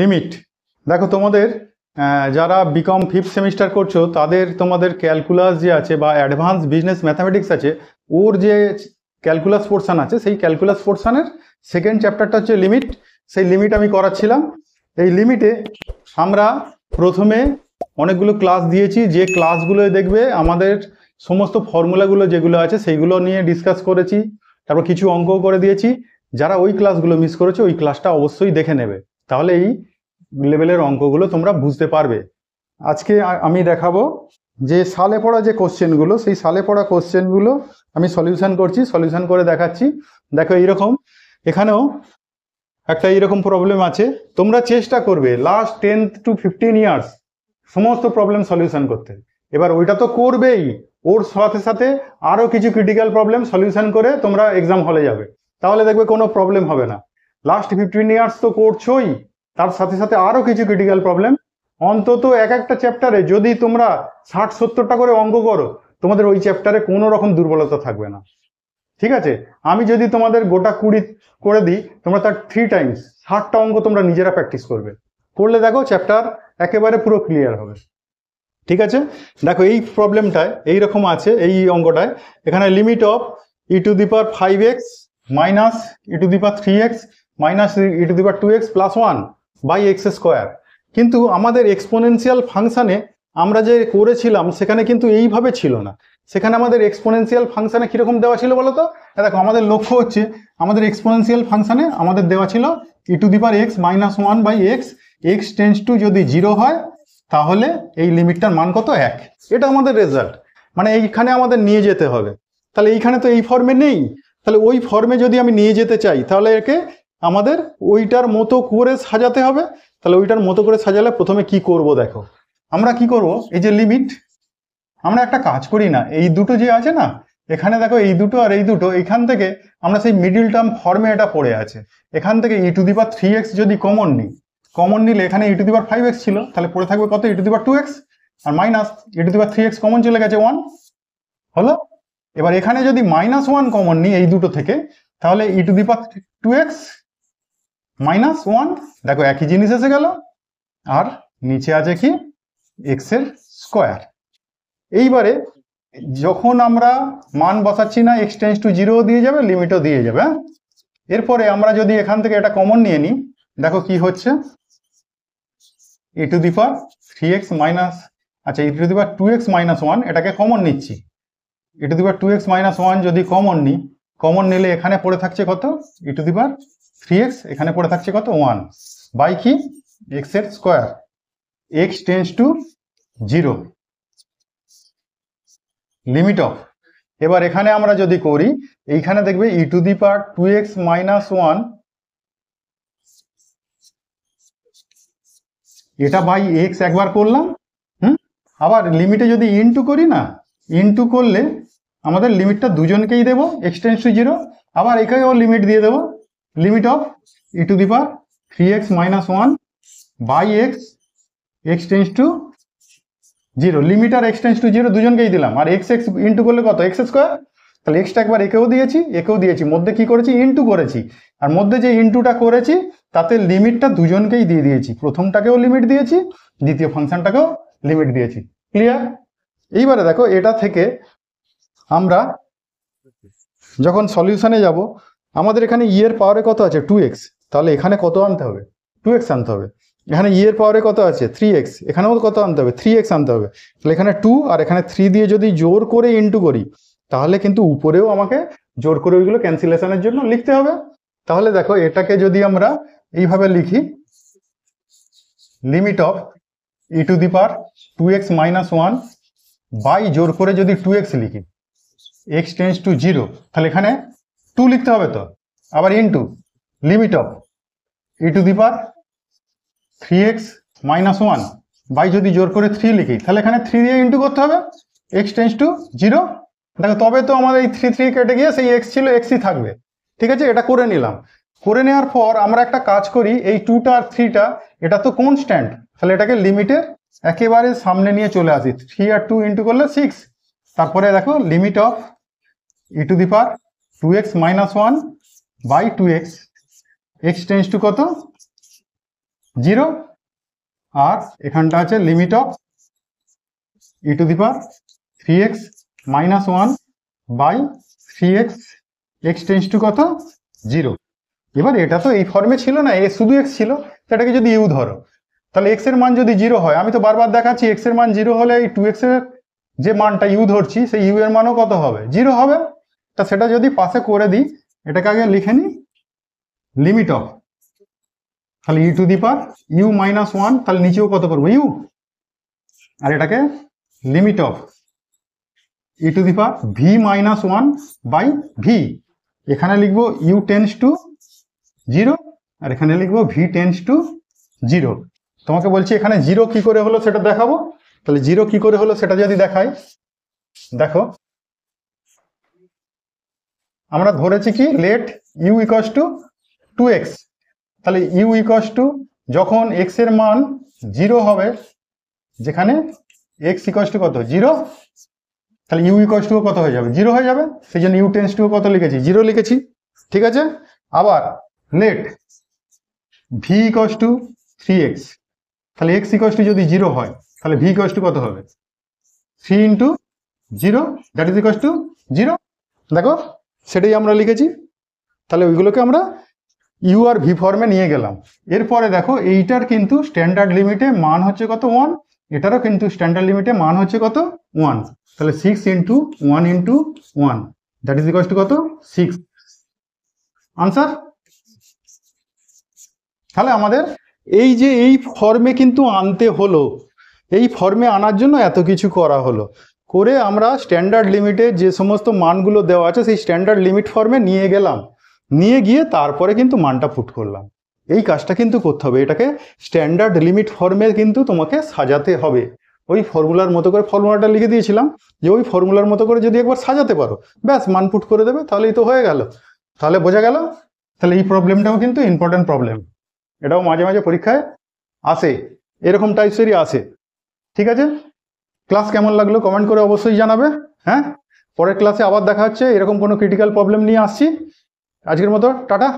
Limit. দেখো তোমাদের যারা বিকম 5th সেমিস্টার করছো তাদের তোমাদের ক্যালকুলাস যে আছে বা অ্যাডভান্স বিজনেস ম্যাথামেটিক্স আছে, ওর যে ক্যালকুলাস পোর্শন আছে সেই ক্যালকুলাস পোর্শনের সেকেন্ড চ্যাপ্টারটা হচ্ছে লিমিট। সেই লিমিট আমি করাচ্ছিলাম। এই লিমিটে আমরা প্রথমে অনেকগুলো ক্লাস দিয়েছি, যে ক্লাসগুলোয় দেখবে আমাদের সমস্ত ফর্মুলাগুলো যেগুলো আছে সেইগুলো নিয়ে ডিসকাস করেছি, তারপর কিছু অঙ্কও করে দিয়েছি। যারা ওই ক্লাসগুলো মিস করেছে ওই ক্লাসটা অবশ্যই দেখে নেবে, তাহলে এই লেভেলের অঙ্কগুলো তোমরা বুঝতে পারবে। আজকে আমি দেখাবো যে সালে পড়া যে কোশ্চেনগুলো, সেই সালে পড়া কোশ্চেনগুলো আমি সলিউশন করছি, সলিউশন করে দেখাচ্ছি। দেখো এইরকম এখানেও একটা এইরকম প্রবলেম আছে। তোমরা চেষ্টা করবে লাস্ট 10 to 15 ইয়ার্স সমস্ত প্রবলেম সলিউশন করতে। এবার ওইটা তো করবেই, ওর সাথে সাথে আরও কিছু ক্রিটিক্যাল প্রবলেম সলিউশন করে তোমরা এক্সাম হলে যাবে, তাহলে দেখবে কোনো প্রবলেম হবে না। লাস্ট 15 ইয়ার্স তো করছোই, তার সাথে সাথে আরও কিছু ক্রিটিক্যাল প্রবলেম। অন্তত এক একটা চ্যাপ্টারে যদি তোমরা 60-70টা করে অঙ্ক করো, তোমাদের ওই চ্যাপ্টারে কোনো রকম দুর্বলতা থাকবে না। ঠিক আছে, আমি যদি তোমাদের গোটা 20 করে দিই, তোমরা তার 3 টাইমস 60টা অঙ্ক তোমরা নিজেরা প্র্যাকটিস করবে, করলে দেখো চ্যাপ্টার একেবারে পুরো ক্লিয়ার হবে। ঠিক আছে, দেখো এই প্রবলেমটায় এইরকম আছে, এই অঙ্কটায় এখানে limit of e⁵ minus e⁵ minus e⁵ plus 1 by x square. কিন্তু আমাদের এক্সপোনেনশিয়াল ফাংশানে আমরা যে করেছিলাম সেখানে কিন্তু এইভাবে ছিল না। সেখানে আমাদের এক্সপোনেনশিয়াল ফাংশানে কীরকম দেওয়া ছিল বলো তো? দেখো আমাদের লক্ষ্য হচ্ছে আমাদের এক্সপোনেনশিয়াল ফাংশানে আমাদের দেওয়া ছিল e⁵ minus 1 by x, x tends to যদি 0 হয় তাহলে এই লিমিটটার মান কত? 1। এটা আমাদের রেজাল্ট, মানে এইখানে আমাদের নিয়ে যেতে হবে। তাহলে এইখানে তো এই ফর্মে নেই, তাহলে ওই ফর্মে যদি আমি নিয়ে যেতে চাই তাহলে একে আমাদের ওইটার মতো করে সাজাতে হবে। তাহলে ওইটার মতো করে সাজালে প্রথমে কি করব দেখো, আমরা কি করব, এই যে লিমিট, আমরা একটা কাজ করি না, এই দুটো যে আছে না এখানে দেখো, এই দুটো আর এই দুটো, এখান থেকে আমরা সেই মিডিল টার্ম ফর্মে এটা পড়ে আছে। এখান থেকে e⁵ যদি কমন নিই, কমন নিলে এখানে e⁵ ছিল, তাহলে পড়ে থাকবে কত? e⁵ আর মাইনাস e⁵ কমন চলে গেছে 1 হলো। এবার এখানে যদি -1 কমন নিই এই দুটো থেকে, তাহলে e⁵ মাইনাস 1, দেখো একই জিনিস এসে গেল। আর নিচে আছে কি? এক্স এর স্কোয়ার। এইবারে যখন আমরা মান বসাচ্ছি না, এক্স টেন্স টু 0 দিয়ে যাবে, লিমিটও দিয়ে যাবে। এরপরে আমরা যদি এখান থেকে এটা কমন নিয়ে নিই, দেখো কি হচ্ছে, e⁵ মাইনাস, আচ্ছা e⁵ মাইনাস 1 এটাকে কমন নিচ্ছি। e⁵ মাইনাস 1 যদি কমন নিই, কমন নিলে এখানে পড়ে থাকছে কত? e⁵, এখানে পড়ে থাকছে কত? 1 বাই কি? এক্স এর square, x tends to 0, limit of. এবার এখানে আমরা যদি করি, এইখানে দেখবে e⁵ মাইনাস 1 এটা বাই এক্স একবার করলাম, আবার লিমিটে যদি ইনটু করি না, ইনটু করলে আমাদের লিমিটটা দুজনকেই দেবো, এক্স টেন্স টু 0, আবার এখানেও লিমিট দিয়ে দেবো, limit of e⁵ minus 1 by x, x tends to 0, limit আর এক্স টেন্স টু 0 দুজনকেই দিলাম। আর এক্স এক্স ইন্টু করলে কত? X square. তাহলে এক্সটা একবার একেও দিয়েছি, একেও দিয়েছি, মধ্যে কি করেছি? ইন্টু করেছি। আর মধ্যে যে ইন্টুটা করেছি তাতে লিমিটটা দুজনকেই দিয়ে দিয়েছি, প্রথমটাকেও লিমিট দিয়েছি, দ্বিতীয় ফাংশনটাকেও লিমিট দিয়েছি। ক্লিয়ার? এইবারে দেখো এটা থেকে আমরা যখন সলিউশনে যাব, আমাদের এখানে ই এর পাওয়ারে কত আছে? 2x, তাহলে এখানে কত আনতে হবে? 2x আনতে হবে। এখানে ই এর পাওয়ারে কত আছে? 3x, এখানেও কত আনতে হবে? 3x আনতে হবে। তাহলে এখানে 2 আর এখানে 3 দিয়ে যদি জোর করে ইন্টু করি, তাহলে কিন্তু উপরেও আমাকে জোর করে ওইগুলো ক্যান্সেলেশনের জন্য লিখতে হবে। তাহলে দেখো এটাকে যদি আমরা এইভাবে লিখি, limit of e⁵ minus 1 by জোর করে যদি 2x লিখি, এক্স টেন্স টু 0, তাহলে এখানে 2 লিখতে হবে তো, আবার into limit of e⁵ minus 1 by যদি জোর করে 3 লিখি, তাহলে এখানে 3 দিয়ে ইন্টু করতে হবে, এক্স টেন্স টু 0। দেখো তবে তো আমাদের এই 3 কেটে গিয়ে সেই এক্স ছিল এক্সই থাকবে। ঠিক আছে, এটা করে নিলাম। করে নেওয়ার পর আমরা একটা কাজ করি, এই 2টা আর 3টা এটা তো কনস্ট্যান্ট, তাহলে এটাকে লিমিটের একেবারে সামনে নিয়ে চলে আসি, 3 আর 2 ইন্টু করলে 6। তারপরে দেখো limit of e⁵ minus 1 by 2x, x tends to কত? 0, আর এখানটা আছে limit of e to the power 3x minus 1 by 3x, x tends to কত 0। এবার এটা তো এই ফর্মে ছিল না, এ শুধু x ছিল, সেটাকে যদি ইউ ধরো তাহলে x এর মান যদি 0 হয়, আমি তো বারবার দেখাচ্ছি x এর মান 0 হলে এই 2x এর যে মানটা ইউ ধরছি সেই ইউ এর মানও কত হবে 0 হবে। তা সেটা যদি পাশে করে দিই, এটাকে আগে লিখে নিই লিমিট অফ, তাহলে e to the power u minus 1, তাহলে নিচেও কত করবো ইউ, আর এটাকে limit of e to the power v minus 1 by v, এখানে লিখবো ইউ টেন্স টু 0 আর এখানে লিখবো ভি টেন্স টু 0। তোমাকে বলছি এখানে 0 কি করে হলো সেটা দেখাবো, তাহলে 0 কি করে হলো সেটা যদি দেখাই, দেখো আমরা ধরেছি কি late you equals to 2x, তাহলে ইউ ইকুয়ালস টু যখন x এর মান 0 হবে, যেখানে x ইকুয়ালস টু কত 0, তাহলে ইউ ইকুয়ালস টু কত হয়ে যাবে 0 হয়ে যাবে, সেই জন্য ইউ টেন্স টু কত লিখেছি 0 লিখেছি, ঠিক আছে। আবার late V equals to 3x, তাহলে x ইকুয়ালস টু যদি 0 হয় তাহলে ভি ইকুয়ালস টু কত হবে 3 into 0 that is equals to 0, দেখো সেটাই আমরা লিখেছি। তাহলে ওইগুলোকে আমরা ইউ আর ভি ফর্মে নিয়ে গেলাম। এরপরে দেখো এইটার কিন্তু স্ট্যান্ডার্ড লিমিটে মান হচ্ছে কত 1, এটারও কিন্তু স্ট্যান্ডার্ড লিমিটে মান হচ্ছে কত 1, তাহলে 6 into 1 into 1 that is equals to কত 6, আনসার। তাহলে আমাদের এই যে এই ফর্মে কিন্তু আনতে হলো, এই ফর্মে আনার জন্য এত কিছু করা হলো, করে আমরা স্ট্যান্ডার্ড লিমিটে যে সমস্ত মানগুলো দেওয়া আছে সেই স্ট্যান্ডার্ড লিমিট ফর্মে নিয়ে গেলাম, নিয়ে গিয়ে তারপরে কিন্তু মানটা পুট করলাম। এই কাজটা কিন্তু করতে হবে, এটাকে স্ট্যান্ডার্ড লিমিট ফর্মে কিন্তু তোমাকে সাজাতে হবে। ওই ফর্মুলার মতো করে ফর্মুলাটা লিখে দিয়েছিলাম, যে ওই ফর্মুলার মতো করে যদি একবার সাজাতে পারো ব্যাস মান পুট করে দেবে, তাহলেই তো হয়ে গেল। তাহলে বোঝা গেল। তাহলে এই প্রবলেমটাও কিন্তু ইম্পর্টেন্ট প্রবলেম, এটাও মাঝে মাঝে পরীক্ষায় আসে, এরকম টাইপসেরই আসে, ঠিক আছে। ক্লাস কেমন লাগলো কমেন্ট করে অবশ্যই জানাবে। হ্যাঁ, পরের ক্লাসে আবার দেখা হচ্ছে, এরকম কোনো ক্রিটিক্যাল প্রবলেম নিয়ে আসছি। আজকের মতো টাটা।